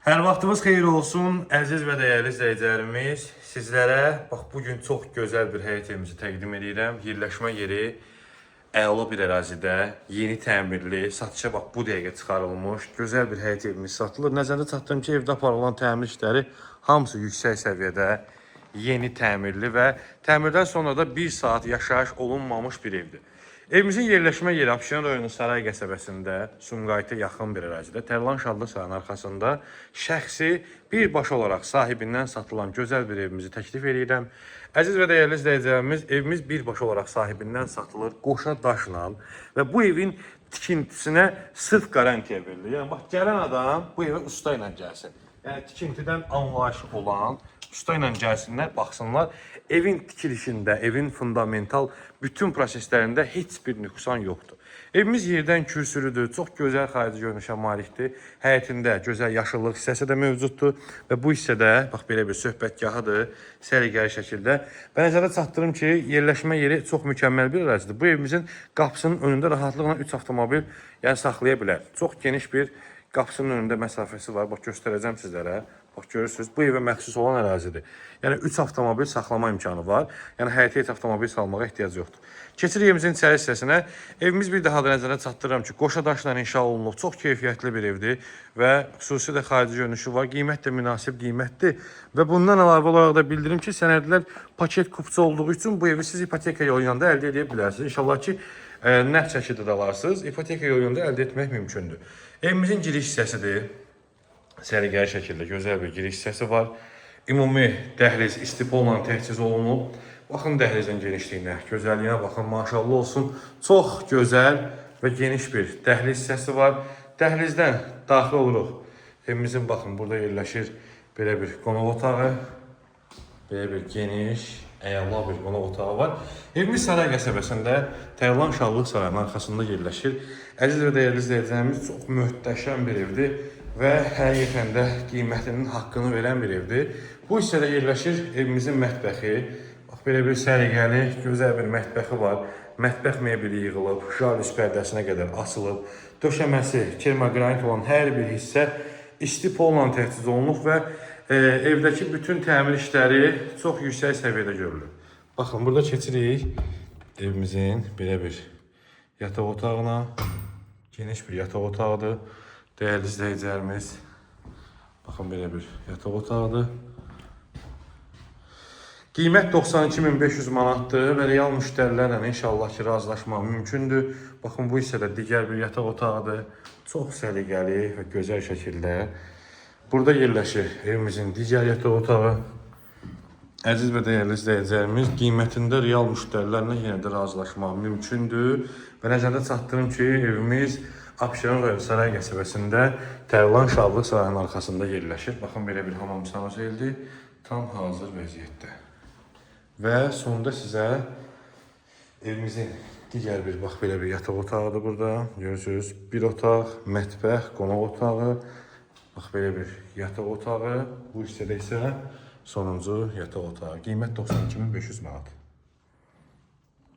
Hər vaxtımız xeyir olsun, əziz və dəyərli izləyicilərimiz. Sizlərə bax bugün çox gözəl bir həyət evimizi təqdim edirəm. Yerləşmə yeri əla bir ərazidə, yeni təmirli, satışa bax bu dəqiqə çıxarılmış gözəl bir həyət evimiz satılır. Nəzərdə çatdırım ki, evdə aparılan təmir işləri hamısı yüksək səviyyədə, yeni təmirli və təmirdən sonra da 1 saat yaşayış olunmamış bir evdir. Evimizin yerləşmə yeri Abşeron rayonu Saray qəsəbəsində, Sumqayıta yaxın bir ərazidə, Tərlan Şadlıq sarayının arxasında şəxsi birbaşa olaraq sahibindən satılan gözəl bir evimizi təklif edirəm. Əziz və dəyərli izləyicilərimiz, evimiz birbaşa olaraq sahibindən satılır, qoşa daşla və bu evin tikintisinə sırf qarantiya verilir. Yəni bax, gələn adam bu evə usta ilə gəlsin. Yəni tikintidən anlayışı olan usta ilə gəlsinlər, baxsınlar. Evin tikilişində, evin fundamental bütün proseslərində heç bir nüqsan yoxdur. Evimiz yerdən kürsülüdür, çox gözəl xarici görünüşə malikdir. Həyətində gözəl yaşıllıq hissəsi də mövcuddur və bu hissədə bax belə bir söhbətgahıdır, səliqəli şəkildə. Və nəzərdə çatdırım ki, yerləşmə yeri çox mükəmməl bir ərazidir. Bu evimizin qapısının önündə rahatlıqla 3 avtomobil saxlaya bilər. Çox geniş bir qapısının önündə məsafəsi var. Bax, göstərəcəm sizlərə. Bax, görürsünüz, bu evə məxsus olan ərazidir. Yəni 3 avtomobil saxlama imkanı var. Yəni həyətə heç avtomobil salmağa ehtiyac yoxdur. Keçirik evimizin içəri hissəsinə. Evimiz bir daha da nəzərə çatdırıram ki, qoşa daşla inşa olunub. Çox keyfiyyətli bir evdir və xüsusi də xarici görünüşü var. Qiymət də münasib qiymətdir. Və bundan əlavə olaraq da bildirim ki, sənədlər paket kupça olduğu üçün bu evi siz ipoteka yolu yanında əldə edə bilərsiniz. İnşallah ki, nəğd çəkidi də alarsınız. İpoteka yolu yanında əldə etmək mümkündür. Evimizin giriş hissəsidir. Səliqəli şəkildə gözəl bir giriş hissəsi var. Ümumi dəhliz istipolla təchiz olunub. Baxın dəhlizin genişliyinə, gözəlliyinə baxın, maşallah olsun. Çox gözəl və geniş bir dəhliz hissəsi var. Dəhlizdən daxil oluruq. Evimizin baxın, burada yerləşir belə bir qonaq otağı. Belə bir geniş, əla bir qonaq otağı var. Evimiz Saray qəsəbəsində Tərlan Şadlıq sarayının arxasında yerləşir. Əziz və dəyərli izləyicilərimiz, çox möhtəşəm bir evdir və həqiqətən də qiymətinin haqqını verən bir evdir. Bu hissədə yerləşir evimizin mətbəxi. Bax, belə bir səliqəli, gözəl bir mətbəxi var. Mətbəx mebeli yığılıb, jalüz pərdəsinə qədər açılıb. Döşəməsi kermogranit olan hər bir hissə istipolla təchiz olunub və evdəki bütün təmir işləri çox yüksək səviyyədə görülür. Baxın, burada keçirik evimizin belə bir yataq otağına. Geniş bir yataq otağıdır. Dəyərli izləyicilərimiz, baxın, belə bir yataq otağıdır. Qiymət 92.500 manatdır və real müştərilərlə inşallah ki, razılaşmaq mümkündür. Baxın, bu hissədə digər bir yataq otağıdır. Çox səliqəli və gözəl şəkildə. Burada yerləşir evimizin digər yataq otağı. Əziz və dəyərli izləyicilərimiz, qiymətində real müştərilərlə yenə də razılaşmaq mümkündür. Və nəzərdə çatdırım ki, evimiz Abşeron rayonu Saray qəsəbəsində Tərlan Şadlıq sarayının arxasında yerləşir. Baxın, belə bir hamam sanuseldir. Tam hazır vəziyyətdə. Və sonunda sizə evimizin digər bir, bax, belə bir yataq otağıdır burada. Görürsünüz, bir otaq, mətbəx, qonaq otağı. Bax, belə bir yataq otağı. Bu hissədə isə sonuncu yataq otağı. Qiymət 92.500 manat.